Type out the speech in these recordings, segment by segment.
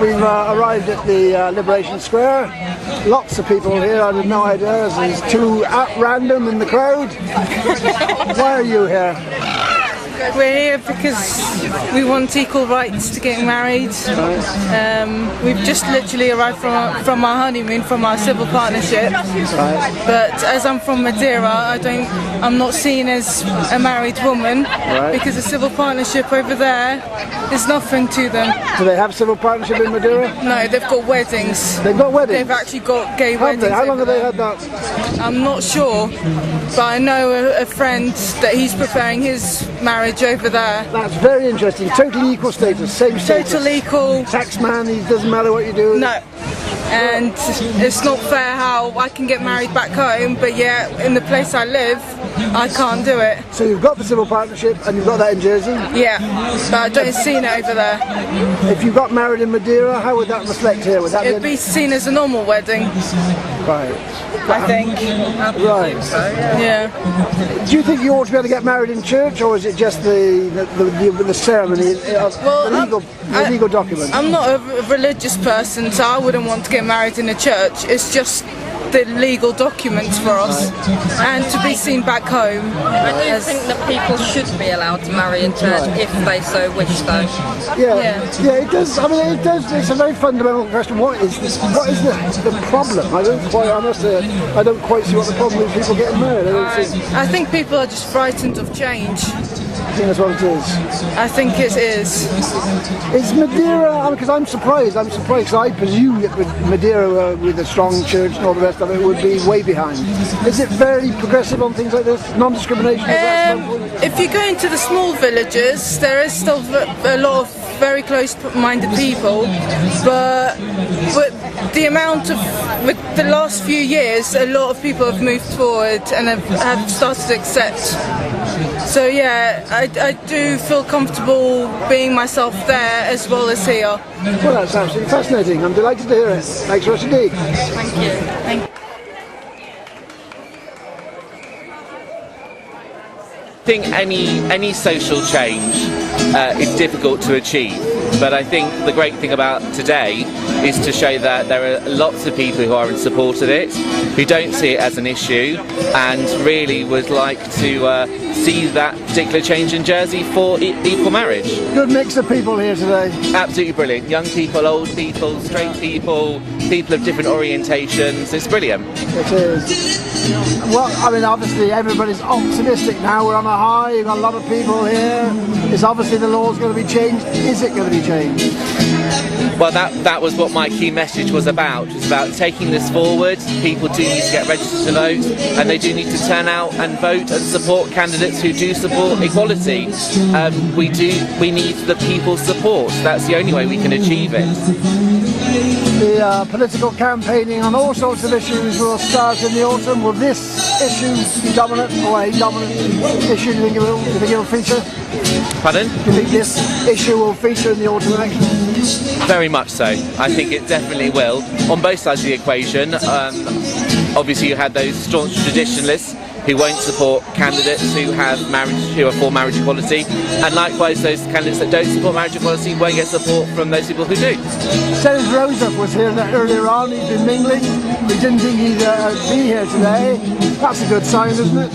we've arrived at the Liberation Square. Lots of people here, I had no idea. There's two at random in the crowd. Why are you here? We're here because we want equal rights to getting married. We've just literally arrived from our honeymoon, from our civil partnership. But as I'm from Madeira, I'm not seen as a married woman because the civil partnership over there is nothing to them. Do they have civil partnership in Madeira? No, they've got weddings. They've got weddings? They've actually got gay weddings. How long have they had that? I'm not sure, but I know a friend that he's preparing his marriage over there. That's very interesting. Totally equal status, same status. Totally equal. Taxman, it doesn't matter what you do. No. And it's not fair how I can get married back home, but yet in the place I live, I can't do it. So you've got the civil partnership and you've got that in Jersey? Yeah, but I don't see it over there. If you got married in Madeira, how would that reflect here? Would that It'd be seen as a normal wedding. Right. I think. Right. Yeah. Do you think you ought to be able to get married in church, or is it just the ceremony, the legal document? I'm not a religious person, so I wouldn't want to get married in a church. It's just the legal documents for us, and to be seen back home. I do think that people should be allowed to marry in church if they so wish, though. Yeah, it does. I mean, it does. It's a very fundamental question. What is the problem? I don't quite see what the problem is. People getting married. I think people are just frightened of change. I think that's what it is. I think it is. Is Madeira, because I'm surprised because I presume that Madeira with a strong church and all the rest of it would be way behind. Is it very progressive on things like this? Non-discrimination? If you go into the small villages, there is still a lot of very close-minded people, but the amount of, with the last few years, a lot of people have moved forward and have started to accept. So yeah, I do feel comfortable being myself there as well as here. Well, that's absolutely fascinating. I'm delighted to hear it. Thanks, Rashidi. Thank you. Thank you. I think any social change is difficult to achieve, but I think the great thing about today is to show that there are lots of people who are in support of it, who don't see it as an issue, and really would like to see that particular change in Jersey for equal marriage. Good mix of people here today. Absolutely brilliant. Young people, old people, straight people, people of different orientations. It's brilliant. It is. Well, I mean, obviously everybody's optimistic now. We're on a high. You've got a lot of people here. It's obviously the law's going to be changed. Is it going to be changed? Well, that was what my key message was about. It's about taking this forward. People do need to get registered to vote, and they do need to turn out and vote and support candidates who do support equality. We need the people's support. That's the only way we can achieve it. The political campaigning on all sorts of issues will start in the autumn. Will this issue be dominant, or a dominant issue? Do you think it will feature? Pardon? Do you think this issue will feature in the autumn election? Very much so. I think it definitely will. On both sides of the equation, obviously you had those staunch traditionalists who won't support candidates who are for marriage equality, and likewise those candidates that don't support marriage equality won't get support from those people who do. Senator Rosa was here earlier on. He's been mingling. We didn't think he'd be here today. That's a good sign, isn't it?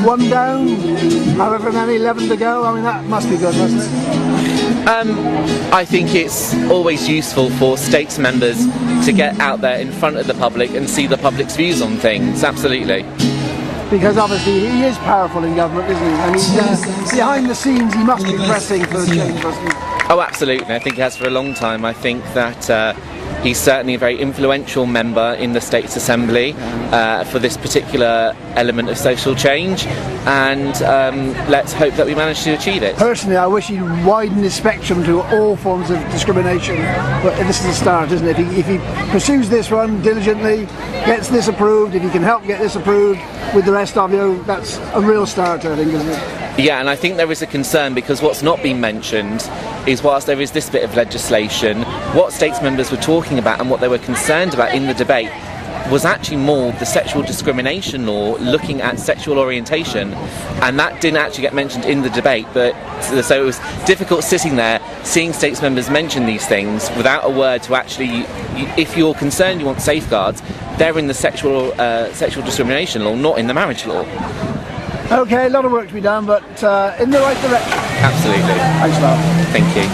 One down, however many, 11 to go. I mean, that must be good, mustn't it? I think it's always useful for states members to get out there in front of the public and see the public's views on things. Absolutely. Because obviously he is powerful in government, isn't he? And he's behind the scenes. He must be pressing for the change, mustn't he? Oh, absolutely. I think he has for a long time. I think that he's certainly a very influential member in the States Assembly for this particular element of social change, and let's hope that we manage to achieve it. Personally, I wish he'd widen his spectrum to all forms of discrimination, but this is a start, isn't it? If he pursues this one diligently, gets this approved, if he can help get this approved with the rest of you, that's a real start, I think, isn't it? Yeah, and I think there is a concern because what's not been mentioned is, whilst there is this bit of legislation, what states members were talking about and what they were concerned about in the debate was actually more the sexual discrimination law, looking at sexual orientation, and that didn't actually get mentioned in the debate. But so it was difficult sitting there seeing states members mention these things without a word to actually, if you're concerned you want safeguards, they're in the sexual discrimination law, not in the marriage law. Okay, a lot of work to be done, but in the right direction. Absolutely. Thanks a lot. Thank you.